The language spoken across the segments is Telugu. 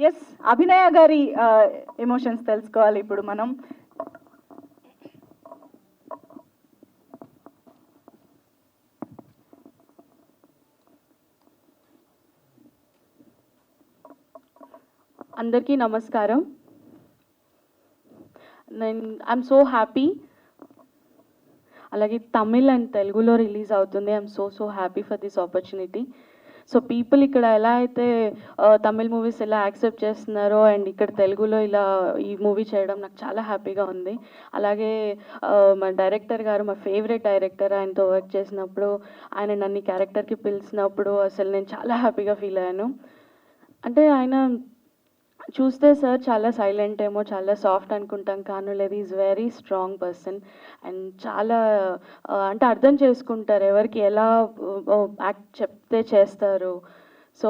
ఎస్, అభినయ గారి ఎమోషన్స్ తెలుసుకోవాలి ఇప్పుడు మనం. అందరికీ నమస్కారం. I'm so happy. అలాగే తమిళ్ అండ్ తెలుగులో రిలీజ్ అవుతుంది. I'm so happy for this opportunity. So people ఇక్కడ ఎలా అయితే తమిళ్ మూవీస్ ఎలా యాక్సెప్ట్ చేస్తున్నారో అండ్ ఇక్కడ తెలుగులో ఇలా ఈ మూవీ చేయడం నాకు చాలా హ్యాపీగా ఉంది. అలాగే మా డైరెక్టర్ గారు, మా ఫేవరెట్ డైరెక్టర్, ఆయనతో వర్క్ చేసినప్పుడు, ఆయన నన్ను క్యారెక్టర్కి పిలిచినప్పుడు అసలు నేను చాలా హ్యాపీగా ఫీల్ అయ్యాను. అంటే ఆయన చూస్తే సార్ చాలా సైలెంట్ ఏమో, చాలా సాఫ్ట్ అనుకుంటాం, కానీ లేదు, is very strong person and చాలా అంటే అర్థం చేసుకుంటారు ఎవరికి ఎలా యాక్ట్ చెప్తే చేస్తారు. సో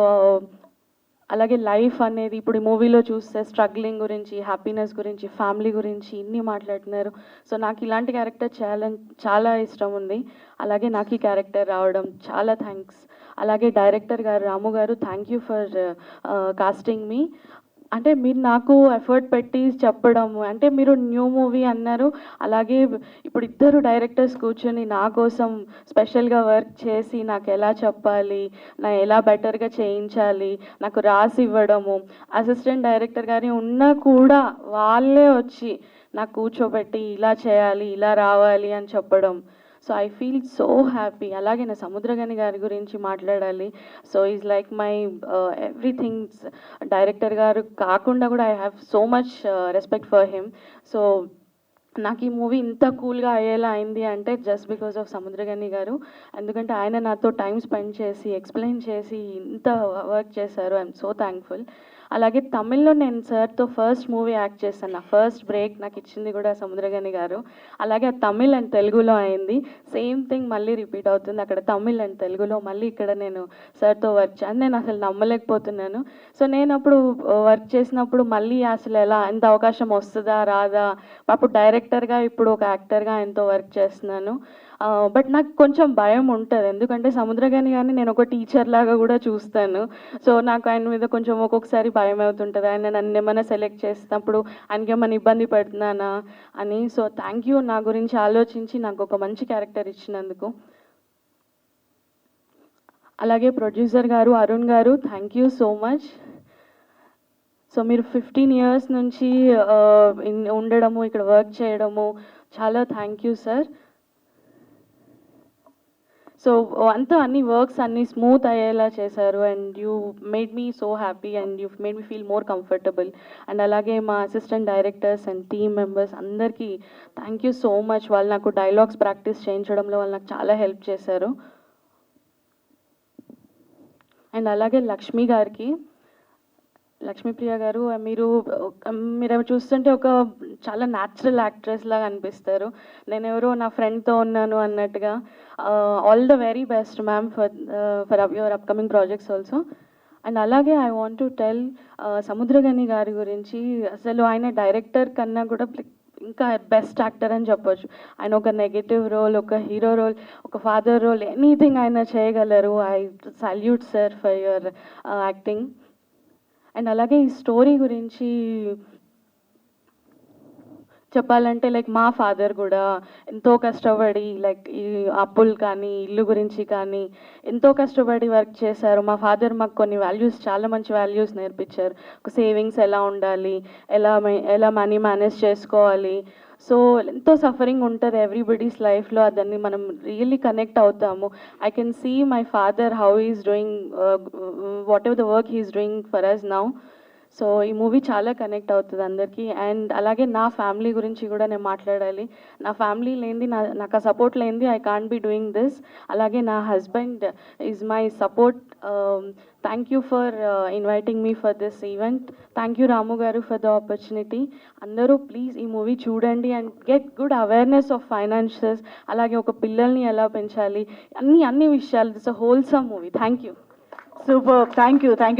అలాగే లైఫ్ అనేది ఇప్పుడు ఈ మూవీలో చూస్తే స్ట్రగ్లింగ్ గురించి, హ్యాపీనెస్ గురించి, ఫ్యామిలీ గురించి ఇన్ని మాట్లాడుతున్నారు. సో నాకు ఇలాంటి క్యారెక్టర్ చేయాలని చాలా ఇష్టం ఉంది. అలాగే నాకు ఈ క్యారెక్టర్ రావడం చాలా థ్యాంక్స్. అలాగే డైరెక్టర్ గారు రాము గారు, థ్యాంక్ యూ ఫర్ కాస్టింగ్ మీ. అంటే మీరు నాకు ఎఫర్ట్ పెట్టి చెప్పడము, అంటే మీరు న్యూ మూవీ అన్నారు, అలాగే ఇప్పుడు ఇద్దరు డైరెక్టర్స్ కూర్చొని నా కోసం స్పెషల్గా వర్క్ చేసి నాకు ఎలా చెప్పాలి, నా ఎలా బెటర్గా చేయించాలి నాకు రాసి ఇవ్వడము, అసిస్టెంట్ డైరెక్టర్ గారి ఉన్నా కూడా వాళ్ళే వచ్చి నాకు కూర్చోబెట్టి ఇలా చేయాలి, ఇలా రావాలి అని చెప్పడం. So I feel so happy. అలాగే నా సముద్రగని గారి గురించి మాట్లాడాలి. So is like my everything's. Director గారు కాకుండా కూడా I have so much respect for him. So నాకు ఈ మూవీ ఇంత కూల్గా అయ్యేలా అయింది అంటే జస్ట్ బికాస్ ఆఫ్ సముద్రగని గారు. ఎందుకంటే ఆయన నాతో టైం స్పెండ్ చేసి ఎక్స్ప్లెయిన్ చేసి ఇంత వర్క్ చేశారు. I'm so thankful. అలాగే తమిళ్లో నేను సార్తో ఫస్ట్ మూవీ యాక్ట్ చేశాను. నా ఫస్ట్ బ్రేక్ నాకు ఇచ్చింది కూడా సముద్రగని గారు. అలాగే తమిళ్ అండ్ తెలుగులో అయింది. సేమ్ థింగ్ మళ్ళీ రిపీట్ అవుతుంది అక్కడ తమిళ్ అండ్ తెలుగులో. మళ్ళీ ఇక్కడ నేను సార్తో వర్క్ చేయాలి, నేను అసలు నమ్మలేకపోతున్నాను. సో నేను అప్పుడు వర్క్ చేసినప్పుడు మళ్ళీ అసలు ఎలా ఎంత అవకాశం వస్తుందా రాదా, అప్పుడు డైరెక్టర్గా ఇప్పుడు ఒక యాక్టర్గా ఆయనతో వర్క్ చేస్తున్నాను. బట్ నాకు కొంచెం భయం ఉంటుంది, ఎందుకంటే సముద్రగని గారిని నేను ఒక టీచర్ లాగా కూడా చూస్తాను. సో నాకు ఆయన మీద కొంచెం ఒక్కొక్కసారి భయం అవుతుంటుంది, ఆయన నన్ను ఏమైనా సెలెక్ట్ చేసినప్పుడు ఆయనకి ఏమైనా ఇబ్బంది పడుతున్నానా అని. సో థ్యాంక్ యూ నా గురించి ఆలోచించి నాకు ఒక మంచి క్యారెక్టర్ ఇచ్చినందుకు. అలాగే ప్రొడ్యూసర్ గారు అరుణ్ గారు, thank you so much. So మీరు 15 years నుంచి ఉండడము, ఇక్కడ వర్క్ చేయడము, చాలా థ్యాంక్ యూ సార్. సో అంతా అన్ని వర్క్స్ అన్నీ స్మూత్ అయ్యేలా చేశారు and you made me so happy and you made me feel more comfortable. And అలాగే మా assistant directors and team members అందరికీ థ్యాంక్ యూ సో మచ్. వాళ్ళు నాకు డైలాగ్స్ ప్రాక్టీస్ చేయించడంలో వాళ్ళు నాకు చాలా హెల్ప్ చేశారు. అండ్ అలాగే లక్ష్మి గారికి, లక్ష్మీప్రియ గారు, మీరు చూస్తుంటే ఒక చాలా న్యాచురల్ యాక్ట్రెస్ లాగా అనిపిస్తారు. నేను ఎవరో నా ఫ్రెండ్తో ఉన్నాను అన్నట్టుగా. All the very best ma'am for your upcoming projects also. And అలాగే I want to tell Samuthirakani గారి గురించి. అసలు ఆయన డైరెక్టర్ కన్నా కూడా ఇంకా బెస్ట్ యాక్టర్ అని చెప్పొచ్చు. ఆయన ఒక నెగటివ్ రోల్, ఒక హీరో రోల్, ఒక ఫాదర్ రోల్, ఎనీథింగ్ ఆయన చేయగలరు. I salute sir for your acting. And అలాగే ఈ స్టోరీ గురించి చెప్పాలంటే లైక్ మా ఫాదర్ కూడా ఎంతో కష్టపడి లైక్ ఈ అప్పులు కానీ ఇల్లు గురించి కానీ ఎంతో కష్టపడి వర్క్ చేశారు. మా ఫాదర్ మాకు కొన్ని వాల్యూస్, చాలా మంచి వాల్యూస్ నేర్పించారు. ఒక సేవింగ్స్ ఎలా ఉండాలి, ఎలా మనీ మేనేజ్ చేసుకోవాలి. సో ఎంతో సఫరింగ్ ఉంటుంది ఎవ్రీబడీస్ లైఫ్లో, దాన్ని మనం రియల్లీ కనెక్ట్ అవుతాము. I can see my father how is doing whatever the work he's doing for us now. So ఈ మూవీ చాలా కనెక్ట్ అవుతుంది అందరికీ. అండ్ అలాగే నా ఫ్యామిలీ గురించి కూడా నేను మాట్లాడాలి. నా ఫ్యామిలీ లేనిది, నాకు ఆ సపోర్ట్ లేనిది I can't be doing this. అలాగే నా husband is my support. Thank you for inviting me for this event. Thank you Ramu garu for the opportunity. అందరూ ప్లీజ్ ఈ మూవీ చూడండి and get good awareness of financials. అలాగే ఒక పిల్లల్ని ఎలా పెంచాలి, అన్ని విషయాలు. This a wholesome movie. Thank you. Super, thank you.